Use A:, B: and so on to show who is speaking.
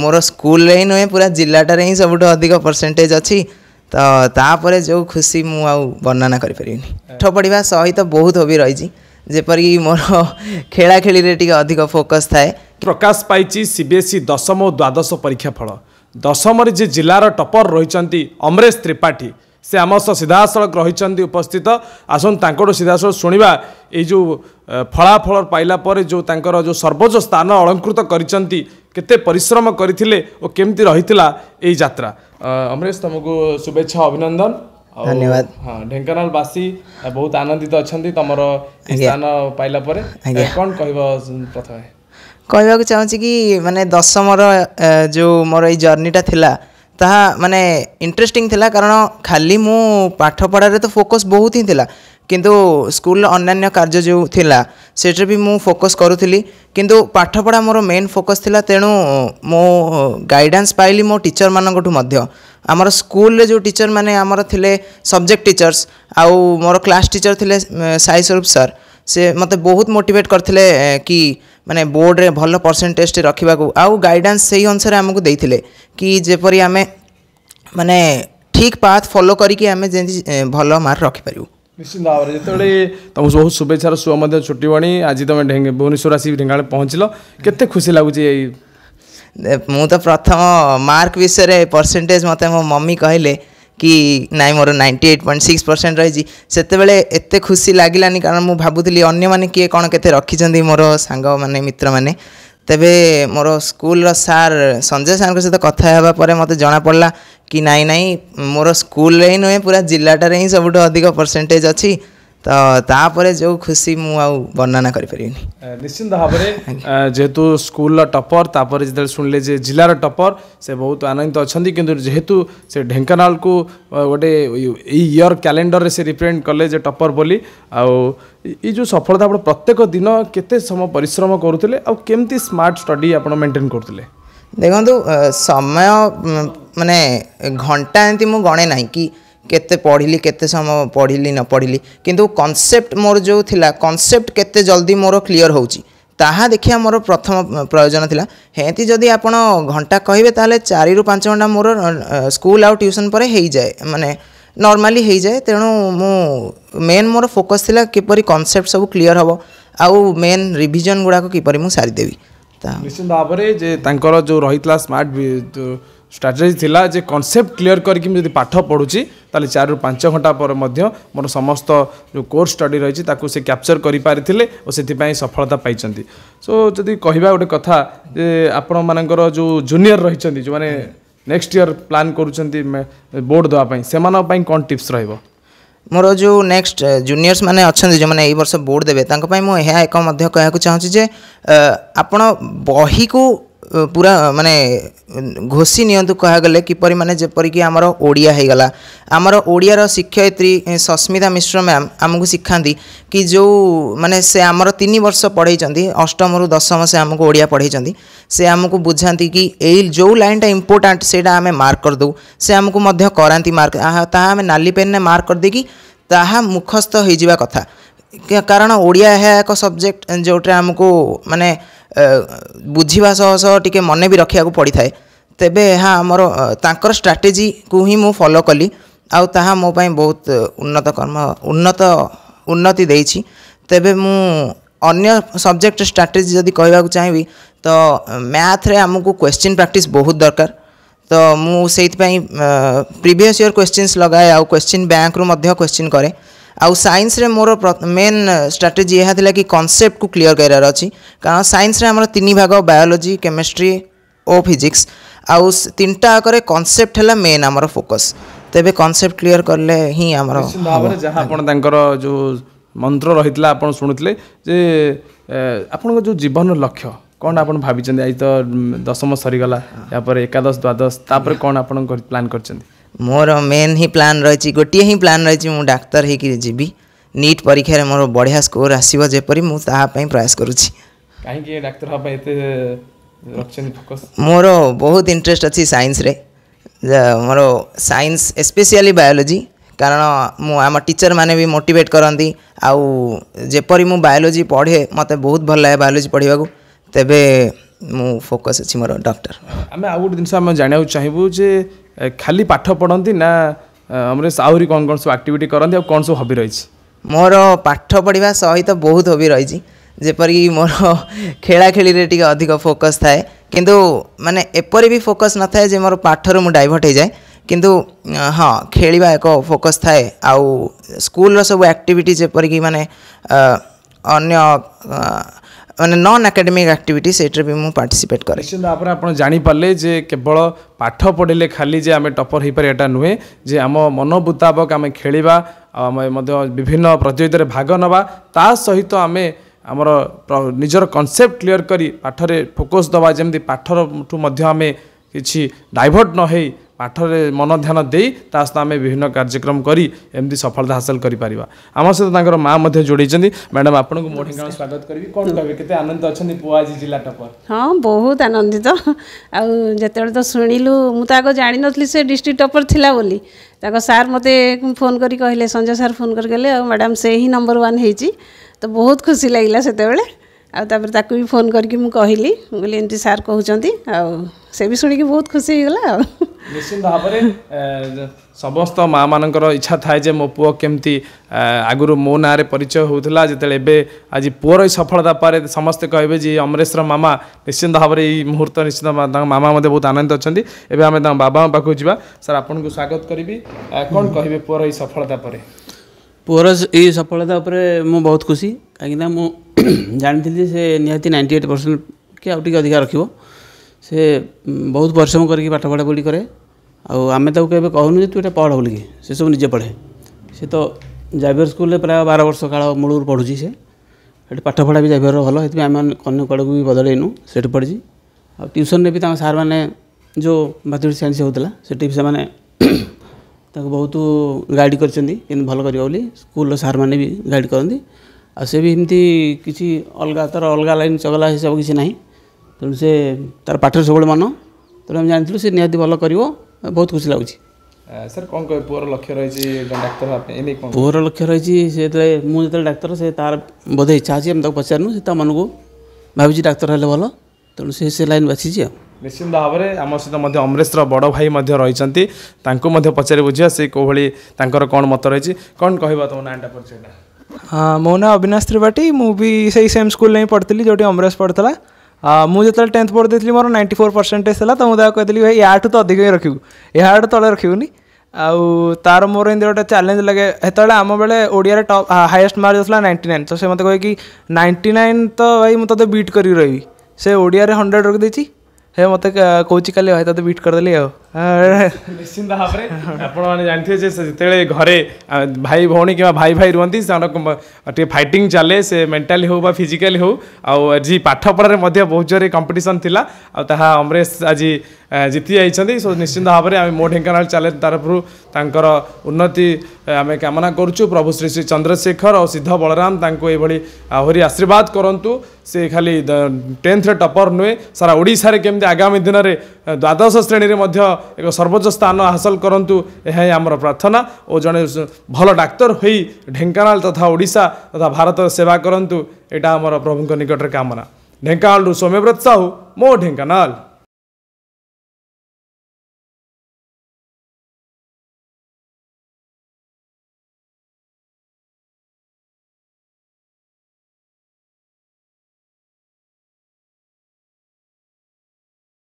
A: मोर school ही नुहे पूरा जिलाटार ही सब अधिक परसेंटेज अच्छी तो तापर जो खुशी मुझे वर्णना करें पाठ पढ़ा सहित बहुत हबी रही जेपरिक मोर खेला खेली टे अधिक फोकस थाए।
B: प्रकाश पाई सीबीएसई दशम और द्वादश परीक्षा फल दशम जे जिलार टपर रही अमरेश त्रिपाठी से आम सह सीधासलख रही उपस्थित आसन तांकों सीधासलख शुणा ये जो फलाफल पाइला पर जो तांकर जो सर्वोच्च स्थान अलंकृत करिसेंती केते परिश्रम करथिले और केमती रहितला एई यात्रा। अमरेश तुमको शुभेच्छा अभिनंदन।
A: धन्यवाद।
B: हाँ ढेंकानाल बासी बहुत आनंदित अच्छा तुमर स्थान पाइला पर कौन प्रथम
A: कहवाक चाहूँगी कि माने दशमर जो मोर ये जर्नीटा थिला ताहा माने इंटरेस्टिंग थिला कारण खाली मु पाठ पढ़ारे तो फोकस बहुत ही थिला किंतु स्कूल अन्य कार्य जो थिला सेटर भी मु फोकस करूथली किंतु पाठ पढ़ा मोर मेन फोकस थिला तेणु मो गाइडेंस पाइली मो टीचर मानकठु मध्य आमर स्कूल रे जो टीचर माने आमर थिले सब्जेक्ट टीचर्स आउ मोर क्लास टीचर थिले साई स्वरूप सर से मते बहुत मोटिवेट करथिले कि माने बोर्ड रे भल परसेंटेज रखा आउ गाइडेंस से ही अनुसार आमको देइथिले कि जेपरी आमे माने ठीक पाथ फॉलो करिकि आमे जे भल मार्क रखि परिबु।
B: निश्चित भाव में जो तुम बहुत शुभेच्छार शुभ छुट्टी बणी आज तुम भुवनेश्वर आसी ढेंगा पहुँचल केते खुशी लगुच।
A: मु तो प्रथम मार्क विषय परसेंटेज मत मो मम्मी कहले कि नाई मोर 98.6% रही सेतेबेले एते खुशी लागिलानी कारण मु भाबुथली अन्य माने किए कौन केते रखिछंदी मोर सांग माने मित्र माने तेबे मोर स्कूल सार संजय सार सहित कथा हेबा परे मते जना पड़ला कि नाई नाई मोर स्कूल ही नुहे पूरा जिलाटार ही सब अधिक परसेंटेज अच्छी तो तापर जो खुशी मुझे वर्णना करें।
B: निश्चिंत भाव में जेहेतु स्कूल टपर तापर जो शुणिले जे जिलार टपर से बहुत आनंदित अच्छा किंतु जेहेतु से ढेंकानाल को गोटे ईयर कैलेंडर से रिप्रेजेंट कले जे टपर बोली ये जो सफलता आप प्रत्येक दिन केते समय परिश्रम करुले आ केमती स्मार्ट स्टडी आप मेंटेन करुले।
A: देखो समय माने घंटा एमती मु गणे ना कि केते पढ़िली केते समय पढ़िली न पढ़िली किंतु कॉन्सेप्ट मोर जो थिला कॉन्सेप्ट केते जल्दी मोर क्लियर होउची ताहा देखिया मोर प्रथम प्रयोजन थिला। हेती जदि आपण घंटा कहिबे ताले 4 ରୁ 5 घंटा मोर स्कूल आउ ट्यूशन पर हेई जाए माने नॉर्मली हेई जाए तेणु मु मेन मोर फोकस थिला किपरि कॉन्सेप्ट सब क्लियर हबो आउ मेन रिवीजन गुडा को किपरि मु सारी देबी।
B: निश्चित भाव में जे तांकर जो रहितला स्मार्ट स्ट्राटेजी थिला जे कॉन्सेप्ट क्लियर करके मुझे पाठ पढ़ुची ताले 4 ରୁ 5 घंटा पर मध्य मोर समस्त जो कोर्स स्टडी रही ताकू से कैप्चर करि पारिथिले और सेति सफलता पाइचंती। सो जदि कहबा गोटे कथा जे आपण मानकर जो जूनियर रहिचंती जो माने नेक्स्ट ईयर प्लान करूचंती बोर्ड दवा पई सेमाना पई कोन टिप्स रहइबो।
A: मोर जो नेक्स्ट जूनियर्स माने अच्छे जो मैंने वर्ष बोर्ड देवे मुझे एक कहना चाहूँगी जे आपण बही को पूरा माने घोषी नियंतु कहा गले किपरि माने जेपरिक आमर ओडिया हो गला आमर ओडियार शिक्षयित्री सस्मिता मिश्र मैम आमको शिखाती कि जो माने से आमर 3 वर्ष पढ़ाई अष्टम रु दशम से आमको ओडिया पढ़ाई से आमको बुझाती कि यही जो लाइनटा इम्पोर्टाट से आम मार्क कर दो से आमको मध्य कराती मार्क ताहा आम नाली पेन मार्क कर देकी ताहा मुखस्थ हो जावा कथा कारण ओडिया है एक सब्जेक्ट जोटे आमको माने बुझा सह सह टिके मन भी रखा पड़ी थाए तेबे हाँ आमर तांकर स्ट्राटेजी को ही मु फॉलो कली आउ ताहा मो पई बहुत उन्नति देइछि। तेबे मु अन्य सब्जेक्ट स्ट्राटेजी जदि कहबाक चाहिए तो मैथ रे आमको क्वेश्चन प्रैक्टिस बहुत दरकार तो मु सेइत पई प्रीवियस ईयर क्वेश्चंस लगाए आउ क्वेश्चन बैंक रु मध्य क्वेश्चन करे आउ साइंस रे मोर मेन स्ट्राटेजी यह थिला कि कॉन्सेप्ट को क्लियर करार अछि कारण साइंस रे हमर 3 भाग बायोलॉजी केमिस्ट्री और फिजिक्स आउ 3टा करे कॉन्सेप्ट हला मेन हमर फोकस तेबे कॉन्सेप्ट क्लियर करले ही हमर
B: भाबरे जहां आपण तांकर जो मंत्र रहितला आपण सुनुतले जे आपण जो जीवन लक्ष्य कौन आप भाई आज तो दशम सरीगला या पर एकादश द्वादश तापर कौन आप प्लान कर
A: मोर मेन ही प्लान रही गोटे ही प्लान रही मु डाक्तर होकर जीवी नीट परीक्षा रे मोर बढ़िया स्कोर आसीबो जेपरी मु ताहा पई प्रयास करूची।
B: काहे डाक्तर हा पई एते रखछन फोकस
A: मोर बहुत इंटरेस्ट अछि साइंस रे मोर साइंस स्पेशली बायोलॉजी कारण मु आम टीचर माने भी मोटिवेट करंती आउ जेपरी मु बायोलॉजी पढ़े मते बहुत भल लागे बायोलॉजी पढ़िबा को तेबे मु फोकस अच्छी मोर डॉक्टर
B: आम आउ गोटे जिन आम जाना चाहबू जे खाली पाठ पढ़ती ना अमरेश आहरी कौन कौन सब एक्टिविटी करती कौन सब हबी रही
A: मोर पाठ पढ़ा सहित बहुत हबी रही जेपरिक मोर खेला खेली रे टिके अधिक फोकस थाए किंतु माने एपरी भी फोकस न थाए जे मोर पाठर मु डाइवर्ट हो जाए किंतु हाँ खेलिबा एक फोकस थाए आउ स्कूल सब एक्टिविटी जेपरिक माने अन्य माने नॉन एकेडमिक एक्टिविटी सेटर भी मु पार्टिसिपेट करे
B: निश्चित भाव आप जानीपारे जे केवल पाठ पढ़ले खाली जे आम टपर हो पारे एटा नुहे जे आम मन मुताबक आम खेलिबा आम विभिन्न प्रतियोगिता भाग नवा ता सहित आम आमर निजर कॉन्सेप्ट क्लियर करी पाठरे फोकस दवा जमी पाठर ठू आम कि डाइवर्ट न हो पाठरे मन ध्यान दे सहित आम विभिन्न कार्यक्रम करी एमती सफलता हासिल करें आम सहित माँ जोड़ी मैडम आपको मो ढेंकानाल स्वागत करी कौन कहे केते आनंद अच्छा पुआ आज जिला टपर
C: हाँ बहुत आनंदित आते तो शुणिलु मुझे आगे जानी नी से डिस्ट्रिक्ट टपर थिला बोली सार मते फोन करी कहले संजय सार फोन कर कहले मैडम से ही नंबर 1 होती तो बहुत खुशी लगिला सेते भी फोन करके मुझे कहली बोली एमती सार कहते से भी शुणिकी बहुत खुशी होगा
B: निश्चित भाव में समस्त माँ मानकर इच्छा थाए जे मो पुओ केमती आगुरी मो ना परिचय होता जिते आज पुअर सफलता पर समस्ते कहे जी अमरेश मामा निश्चित भाव में मुहूर्त निश्चित मामा मध्य बहुत आनंद अच्छा एवं आम बाबा पाखु जा सर आपको स्वागत करी कौन कहे पुअर सफलता पर
D: पुअर ये सफलता पर मु बहुत खुशी कहीं जानी से निहाती 98% कि आउ टे अधिका रखियो से बहुत परिश्रम करके पाठ पढ़ा पढ़ी करे आम तो कहे कहूँ तू ये पढ़ बोलिकी से सब निजे पढ़े से तो जावियर स्कूल प्राय 12 वर्ष काल मूलर पढ़ुची से पाठ पढ़ा भी जावियर भल से आम अन्य कड़क भी बदलैनु से पढ़ी आ ट्यूशन भी सार मैंने जो मैथमेटिक्स साइंस होता से बहुत गाइड कर भल कर स्कूल सार मैंने भी गाइड करती आ से भी एमती किसी अलग तार अलग लाइन चगला हिसाब किसी ना तेणु से तार पाठ सब मन तेणु आम जानी से निहाती भल कर बहुत खुशी लगुच
B: सर कौन कहे पुअर लक्ष्य रही डाक्तर
D: पुअर लक्ष्य रही से मुझे डाक्तर से तार बोधे इच्छा अच्छी आम पचारूँ से मन को भावी डाक्तर हेल्ले भल तेणु से लाइन बाछी
B: निश्चित भाव में आम सहित अमरेश बड़ भाई रही पचारि बुझा से कौ भाई कौन मत रही कौन कह तुम नाटा परिचय
E: हाँ मो ना अविनाश त्रिपाठी मुझे से सेम स्कूल ही पढ़ी जो अमरेश पढ़ता मुझे 10th पढ़ी थी मोर 94% था तो मुझे कहती भाई या तो अधिक ही रखू या तले रखुनी आउ तार मोर एमती गोटे चैलेंज लगे हेतु आम बेले ओडिया टॉप हाईएस्ट मार्क होता 99 तो से मत कहे कि 99 तो भाई मुझे तो बीट कर रही से ओडिया 100 रख देती हे मत कौच काली भाई तो बीट करदेली
B: निश्चिंत भाव में आपने जानते जिते घरे भाई भौणी कि भाई भाई रुहती फाइटिंग चले से मेंटाली हो फिजिकाली हो आज पाठ पढ़ारे बहुत जोर कंपटीशन थिला अमरेश आज जीति जाइए सो निश्चिंत भाव में आम मो ढेंकानाल चैलेंज तरफ उन्नति आम कामना करुचु प्रभु श्री श्री चंद्रशेखर और सिद्ध बलराम ये आहरी आशीर्वाद करंतु से खाली 10th टपर नुहे सारा ओडिशा रे केमती आगामी दिन में द्वादश श्रेणी रे मध्य एक सर्वोच्च स्थान हासिल करंतु यह आमर प्रार्थना और जड़े भल डाक्तर होई ढेंकानाल तथा ओडिशा तथा भारत सेवा करंतु एटा आमर प्रभु निकट कामना ढेंकानाल सौम्यव्रत साहू मो ढेंकानाल।